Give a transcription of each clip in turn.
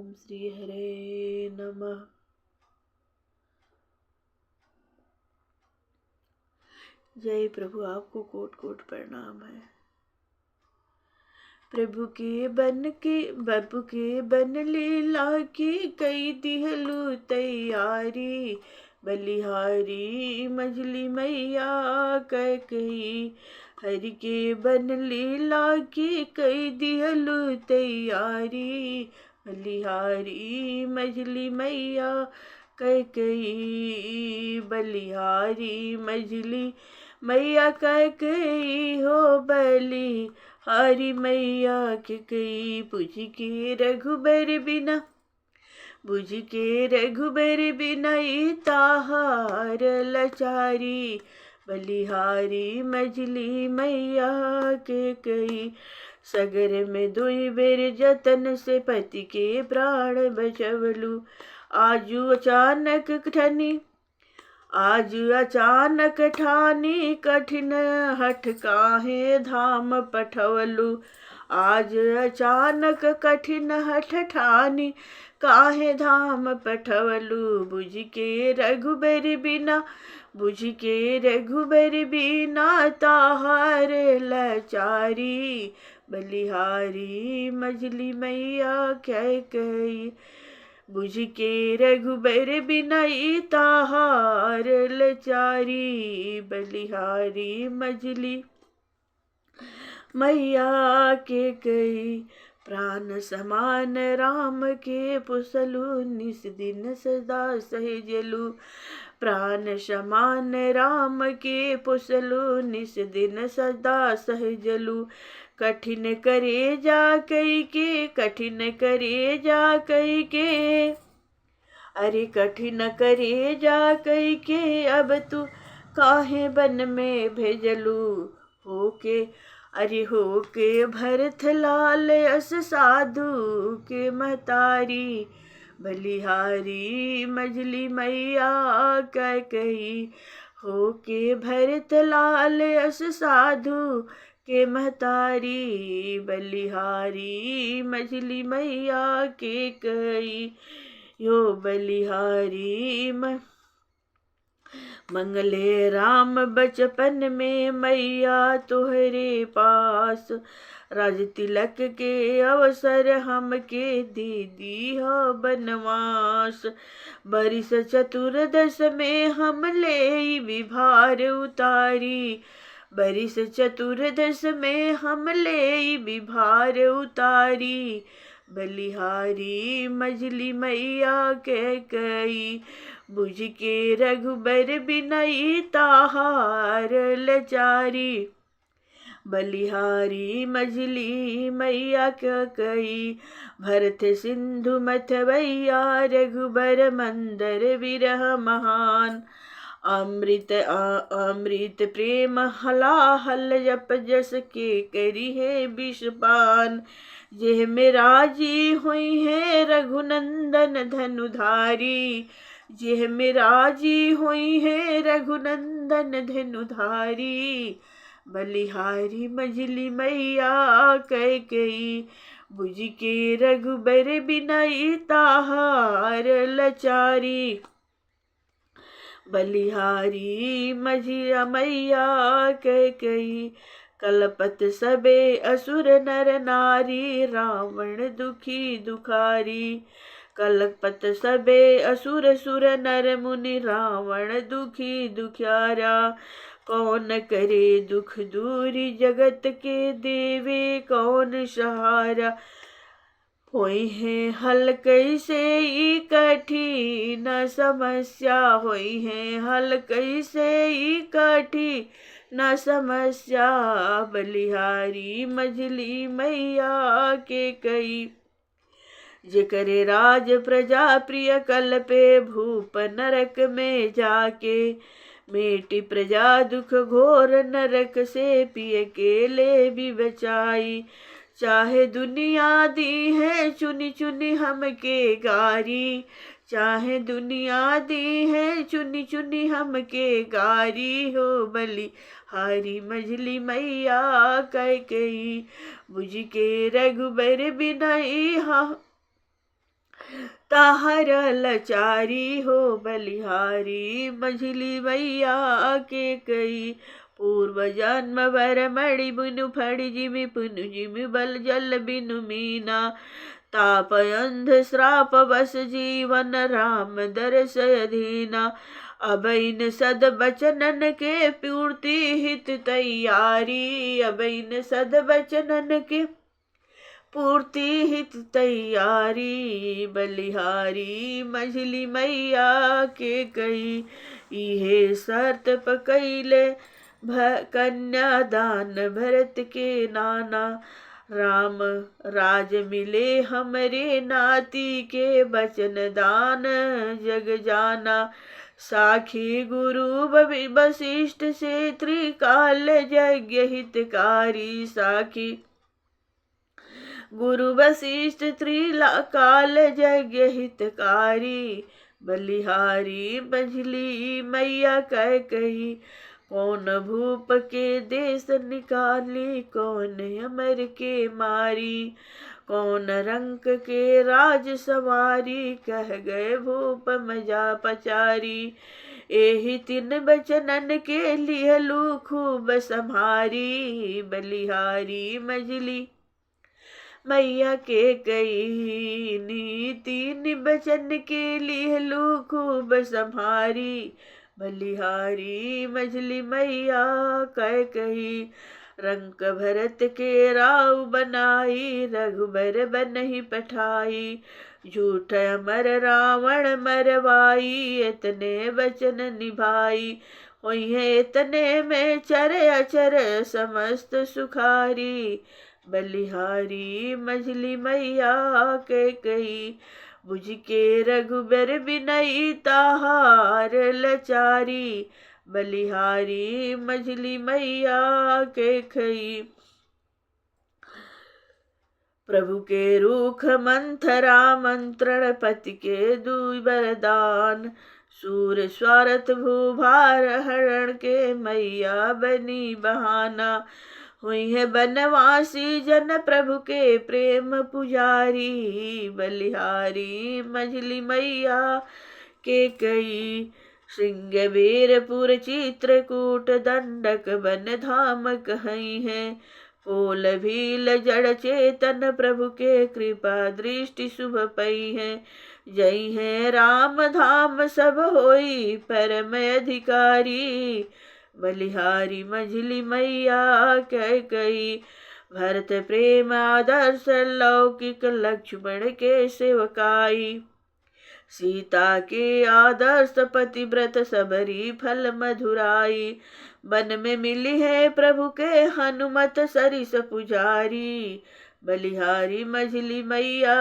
ओम श्री हरे नमः। जय प्रभु, आपको कोट कोट प्रणाम है। प्रभु के बन लीला की कई दिहलु तैयारी। बलिहारी मझली मैया कह कही, हरि के बन लीला की कई दिहलु तैयारी। बलिहारी मझली मैया कह कही, बलिहारी मझली मैया कह कही हो बली। हारी मैया के कई बुझ के रघुबर बिना, बुझ के रघुबर बिना ताहार लचारी। बलिहारी मझली मैया के कई, सगर में दुई बेर जतन से पति के प्राण बचवलू। आज अचानक ठानी कठिन हठ काहे धाम पठवलू। आज अचानक कठिन हठ ठानी काहे धाम पठवलू। बुझ के रघुबर बिना, बुझ के रघुबर बिना ताहार लचारी। बलिहारी मझली मैया कह कही, बुझ के रघुबर बिना ताहार लचारी। बलिहारी मझली मैया के कई, प्राण समान राम के पुसलू निस दिन सदा सहेजलू। प्राण समान राम के पुसलू निस दिन सदा सहेजलू। कठिन करे जा कई के, कठिन करे जा कई के, अरे कठिन करे जा कई के, अब तू काहे बन में भेजलू। होके अरे होके भरत लाल अस साधु के महतारी। बलिहारी मझली मैया कह कही, होके भरत लाल अस साधु के महतारी। बलिहारी मझली मैया के कही, यो बलिहारी मंगले राम बचपन में मैया तुहरे पास। राज तिलक के अवसर हमके दे दी हो बनवास। बरिस चतुर्दश में हम ले विभार उतारी। बरिस चतुर्दश में हम ले विभार उतारी। बलिहारी मझली मैया कह कही, बुझ के रघुबर बिना ताहार लचारी। बलिहारी मझली मैया कह कही, भरत सिंधु मथवैया रघुबर मंदर विरह महान। अमृत प्रेम हलाहल जप जस के करी है विषपान। जेह में राजी हुई है रघुनंदन धनुधारी। जेह में राजी हुई है रघुनंदन धनुधारी। बलिहारी मझली मैया कह कही, बुझ के रघुबर बिना ताहार लचारी। बलिहारी मझिया मैया कह कही, कलपत सबे असुर नर नारी रावण दुखी दुखारी। कलपत सबे असुर सुर नर मुनि रावण दुखी दुखियारा। कौन करे दुख दूरी जगत के देवे कौन सहारा। होई है हल कैसे ई कठिन समस्या। होई है हल कैसे ई कठिन समस्या। बलिहारी मझली मैया के कई, जेकरे राज प्रजा प्रिय कल पे भूप नरक में जाके। मेटी प्रजा दुख घोर नरक से पिय के ले भी बचाई। चाहे दुनिया दी है चुनी चुनी हमके गारी। चाहे दुनिया दी है चुनी चुनी हमके गारी हो। बलिहारी मझली मैया कह कही, बुझ के रघुबर बिना ताहर लचारी हो बलिहारी मझली मैया के कई। पूर्व जन्म वर मणि बुनु फणि जिमि पुनु जिमि बल जल बिनु मीना। ताप अंध श्राप बस जीवन राम दरस अधीना। अब इन सद बचनन के पूर्ति हित तैयारी। अब इन सद बचनन के पूर्ति हित तैयारी। बलिहारी मझली मैया के कई। इहे शर्त पकैले कन्यादान भरत के नाना। राम राज मिले हमरे नाती के बचन दान जग जाना। साखी गुरु वशिष्ठ से त्रिकाल यज्ञ हितकारी। साखी गुरु वशिष्ठ त्रिकाल यज्ञ हितकारी। बलिहारी मझली मैया कह कही। कौन भूप के देश निकाली कौन अमर के मारी। कौन रंक के राज सवारी कह गए भूप मजा पचारी। एहि तीन बचनन के लिहलू खूब सम्हारी। बलिहारी मझली मैया के कई। तीन बचन के लिहलू खूब सम्हारी। बलिहारी मझली मैया कह कही। रंक भरत के राव बनाई रघुबर बनहि पठाई। झूठ अमर रावण मरवाई इतने वचन निभाई। होई है इतने में चर अचर समस्त सुखारी। बलिहारी मझली मैया के कही। बुझ के रघुबर बिनई ताहार लचारी। बलिहारी मझली मैया के कही। प्रभु के रूख मंथरा मंत्रण पति के दुई वरदान। सूर स्वारथ भूभार हरण के मैया बनी बहाना। हुई है बनवासी जन प्रभु के प्रेम पुजारी। बलिहारी मझली मैया के कई। सिंहवीरपुर चित्रकूट दंडक बन धाम कहीं है। पोल भील जड़ चेतन प्रभु के कृपा दृष्टि शुभ पई है। जय है राम धाम सब होई परम अधिकारी। बलिहारी मझली मैया कह कही। भरत प्रेम आदर्श लौकिक लक्ष्मण के सेवकाई। सीता के आदर्श पतिव्रत सबरी फल मधुराई। वन में मिली है प्रभु के हनुमत सरिस पुजारी। बलिहारी मझली मैया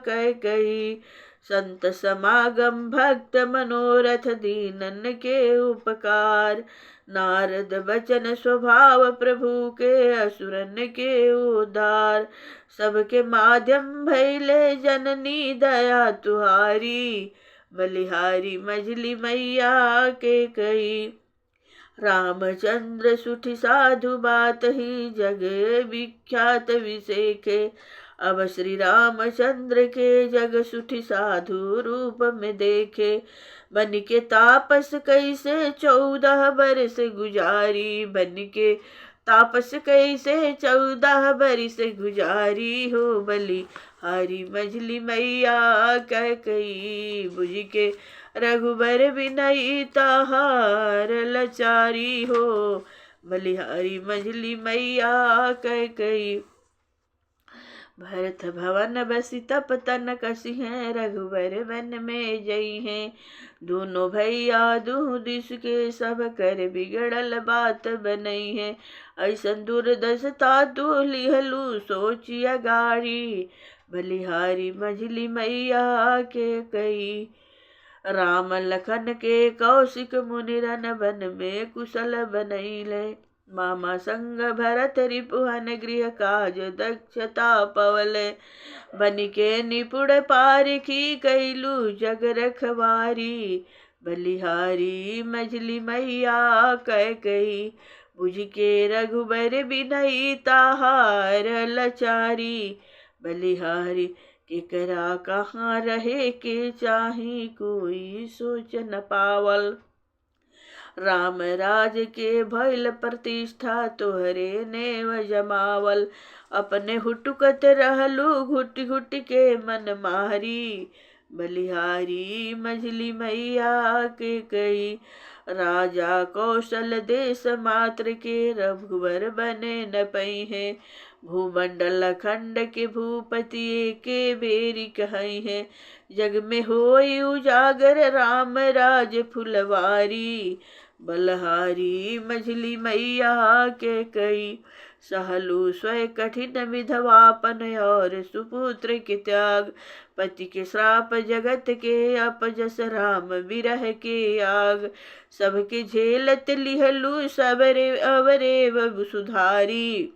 कह कही। संत समागम भक्त मनोरथ दीनन के उपकार। नारद वचन स्वभाव प्रभु के असुरन के उद्धार। सबके माध्यम भैले जननी दया तुहारी। बलिहारी मझली मैया के कही। रामचंद्र सुठि साधु बात ही जग विख्यात विसेखे। अब श्री रामचंद्र के जग सुठि साधु रूप में देखे। बन के तापस कैसे 14 बरस गुजारी। बन के तापस कैसे 14 बरस गुजारी हो। बलिहारी मझली मैया कह कही। बुझ के रघुबर बिनई ताहार लचारी हो। बलिहारी मझली मैया कह कही। भरत भवन बसी तप तन कसी है। रघुबर वन में जई है। दोनों भैया दूह दिस के सब कर बिगड़ल बात बनई है। ऐसन दुर्दशा तू लिहलू सोचिया गाड़ी। बलिहारी मझली मैया के कही। राम लखन के कौशिक मुनिरन बन में कुशल बनैले। मामा संग भरत रिपुहन गृह काज दक्षता पवले। बनि के निपुण पारखी कैलू जग रखवारी। बलिहारी मझली मैया कह कही। बुझ के रघुबर बिनई ताहार लचारी। बलिहारी केकरा कहाँ रहे के चाही कोई सोच न पावल। राम राज के भइल प्रतिष्ठा तोहरे नेव जमावल। अपने हुटुकत रहलू घुट घुट के मन मारी। बलिहारी मझली मैया के कई राजा कौशल देश मात्र के रघुवर बने न पई है। भूमंडल खंड के भूपति के बेरी कहई है। जग में होई उजागर राम राज फुलवारी। बलहारी मझली मैया के कई सहलु स्वय कठिन विधवापन और सुपुत्र के त्याग। पति के श्राप जगत के अपजस राम विरह के आग। सबके झेलत लिहलु सबरे अवरे वब सुधारी।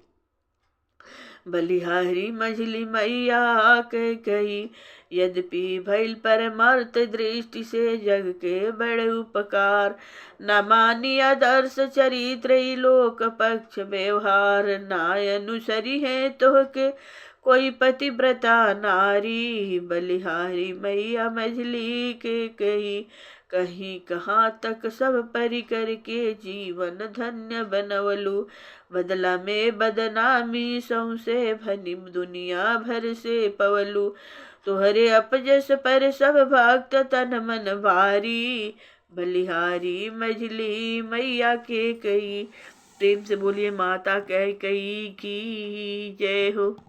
बलिहारी मझली मैया के कही यद्यपि भइल परमार्थ दृष्टि से जग के बड़े उपकार। न मानी आदर्श चरित्र लोक पक्ष व्यवहार। नाय अनुसरी है तोहके कोई पतिव्रता नारी। बलिहारी मैया मझली के कही कहीं कहाँ तक सब परि करके जीवन धन्य बनवलू। बदला में बदनामी सौसे भनी दुनिया भर से पवलू। तुहरे अपजस पर सब भक्त तन मन भारी। बलिहारी मझली मैया के कई। प्रेम से बोलिए माता कैकेयी की जय हो।